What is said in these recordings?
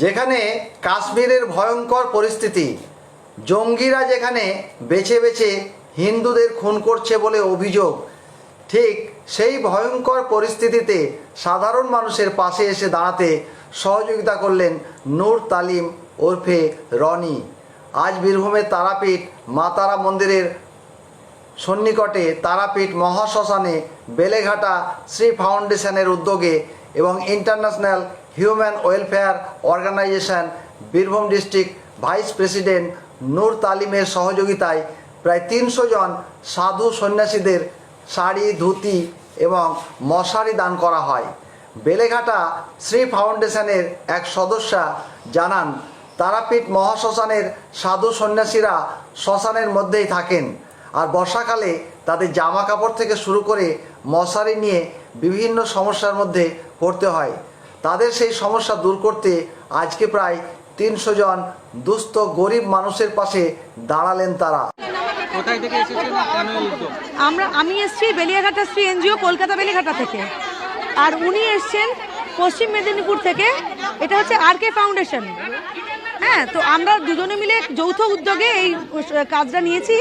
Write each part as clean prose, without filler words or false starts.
যেখানে কাশ্মীরের ভয়ঙ্কর পরিস্থিতি, জঙ্গিরা যেখানে বেছে বেছে হিন্দুদের খুন করছে বলে অভিযোগ, ঠিক সেই ভয়ঙ্কর পরিস্থিতিতে সাধারণ মানুষের পাশে এসে দাঁড়াতে সহযোগিতা করলেন নূর তালিম ওরফে রনি। আজ বীরভূমের তারাপীঠ মা তারা মন্দিরের সন্নিকটে তারাপীঠ মহাশ্মশানে বেলেঘাটা শ্রী ফাউন্ডেশনের উদ্যোগে এবং international human welfare organisation Birbhum district vice president Noor তালিমের সহযোগিতায় প্রায় 300 জন সাধু সন্ন্যাসীদের শাড়ি, ধুতি এবং মশারি দান করা হয়। বেলেঘাটা শ্রী ফাউন্ডেশনের এক সদস্যা জানান, তারাপীঠ মহাশ্মশানের সাধু সন্ন্যাসীরা শ্মশানের মধ্যেই থাকেন, আর বর্ষাকালে তাদের জামা কাপড় থেকে শুরু করে মশারি নিয়ে বিভিন্ন সমস্যার মধ্যে পড়তে হয়। তাদের সেই সমস্যা দূর করতে আজকে প্রায় 300 জন দুস্থ গরিব মানুষের পাশে দাঁড়ালেন তারা। কোথায় থেকে এসেছেন, কেন এই উদ্যোগ? আমি এসেছি বেলিয়াঘাটা শ্রী এনজিও কলকাতা বেলিয়াঘাটা থেকে, আর উনি এসছেন পশ্চিম মেদিনীপুর থেকে। এটা হচ্ছে আরকে ফাউন্ডেশন। হ্যাঁ, তো আমরা দুজনে মিলে যৌথ উদ্যোগে এই কাজটা নিয়েছি।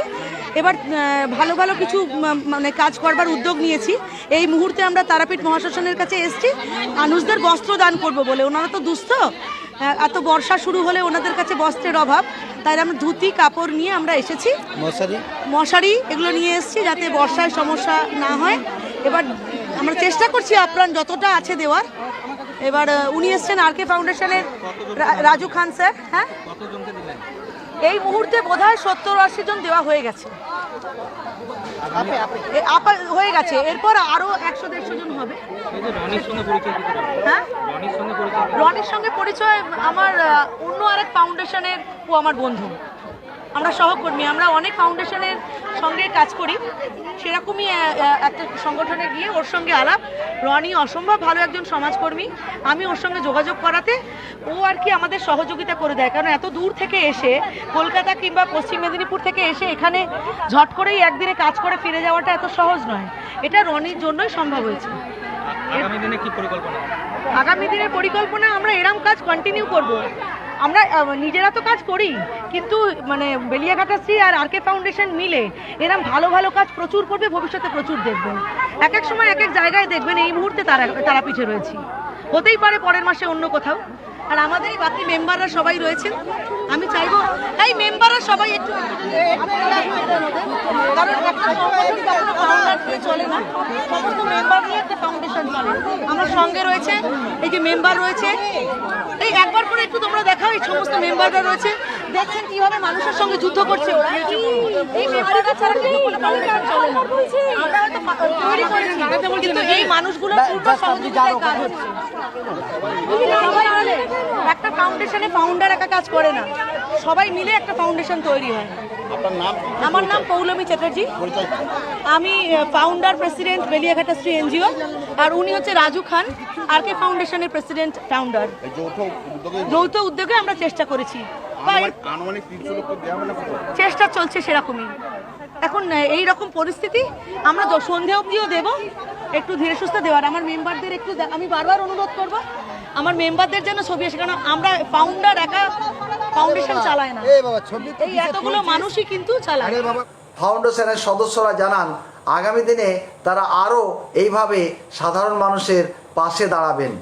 এবার ভালো ভালো কিছু মানে কাজ করবার উদ্যোগ নিয়েছি। এই মুহূর্তে আমরা তারাপীঠ মহাশ্মশানের কাছে এসেছি মানুষদের বস্ত্র দান করব বলে। ওনারা তো দুস্থ, এত বর্ষা শুরু হলে ওনাদের কাছে বস্ত্রের অভাব, তাই আমরা ধুতি কাপড় নিয়ে আমরা এসেছি, মশারি এগুলো নিয়ে এসেছি যাতে বর্ষায় সমস্যা না হয়। এবার আমরা চেষ্টা করছি আপ্রাণ যতটা আছে দেওয়ার। এবার উনি এসছেন আরকে ফাউন্ডেশনের রাজু খান স্যার। হ্যাঁ, এই মুহূর্তে বোধহয় 70-80 জন দেওয়া হয়ে গেছে, হয়ে গেছে। এরপর আরো 100-150 জন হবে। হ্যাঁ, রনির সঙ্গে পরিচয় আমার অন্য আরেক ফাউন্ডেশনের, ও আমার বন্ধু, আমরা সহকর্মী। আমরা অনেক ফাউন্ডেশনের সঙ্গে কাজ করি, সেরকমই একটা সংগঠনে গিয়ে ওর সঙ্গে আলাপ। রনি অসম্ভব ভালো একজন সমাজকর্মী। আমি ওর সঙ্গে যোগাযোগ করাতে ও আর কি আমাদের সহযোগিতা করে দেয়, কারণ এত দূর থেকে এসে কলকাতা কিংবা পশ্চিম মেদিনীপুর থেকে এসে এখানে ঝট করেই একদিনে কাজ করে ফিরে যাওয়াটা এত সহজ নয়। এটা রনির জন্যই সম্ভব হয়েছে। আগামী দিনে কি পরিকল্পনা? আগামী দিনের পরিকল্পনা আমরা এরম কাজ কন্টিনিউ করব। আমরা নিজেরা তো কাজ করি, কিন্তু মানে বেলিয়াঘাটা শ্রী আর আরকে ফাউন্ডেশন মিলে এরম ভালো ভালো কাজ প্রচুর করবে, ভবিষ্যতে প্রচুর দেখবেন। এক এক সময় এক এক জায়গায় দেখবেন। এই মুহূর্তে তারাপীঠে রয়েছি, হতেই পারে পরের মাসে অন্য কোথাও। আর আমাদের এই বাকি মেম্বাররা সবাই রয়েছেন। আমি চাইবো এই মেম্বাররা সবাই একটু, কারণ একটা সংগঠন কখনো ফাউন্ডার দিয়ে চলে না, সমস্ত মেম্বার নিয়ে একটা ফাউন্ডেশন চলে। আমার সঙ্গে রয়েছে এই যে মেম্বার রয়েছে, এই একবার করে একটু তোমরা দেখাও, এই সমস্ত মেম্বাররা রয়েছে। দেখছেন কিভাবে মানুষের সঙ্গে যুদ্ধ করছে ওরা। এই মেম্বাররা ছাড়া কিন্তু কোনো ফাউন্ডেশন চলে না। আমরা হয়তো তৈরি করেছি, কিন্তু এই মানুষগুলোর পূর্ণ সহযোগিতায় কাজ হচ্ছে। সবাই মিলে একটা ফাউন্ডেশনে ফাউন্ডার একা কাজ করে না, সবাই মিলে একটা ফাউন্ডেশন তৈরি হয়। আমার নাম পৌলমী চ্যাটার্জি, আমি founder president Beliaghata Shri NGO, আর উনি হচ্ছে রাজু খান, আরকে ফাউন্ডেশনের প্রেসিডেন্ট ফাউন্ডার। যৌথ উদ্যোগে আমরা চেষ্টা করেছি, চেষ্টা চলছে সেরকমই। এখন এই রকম পরিস্থিতি, আমরা সন্ধে অবধিও দেবো, একটু ধীরে সুস্থে দেওয়ার। আমার মেম্বারদের একটু, আমি বারবার অনুরোধ করব আমার মেম্বারদের যেন ছবি আসে, কারণ আমরা ফাউন্ডার একা ফাউন্ডেশন চালায় না, এই এতগুলো মানুষই কিন্তু চালায়। ফাউন্ডেশনের সদস্যরা জানান, আগামী দিনে তারা আরও এইভাবে সাধারণ মানুষের পাশে দাঁড়াবেন।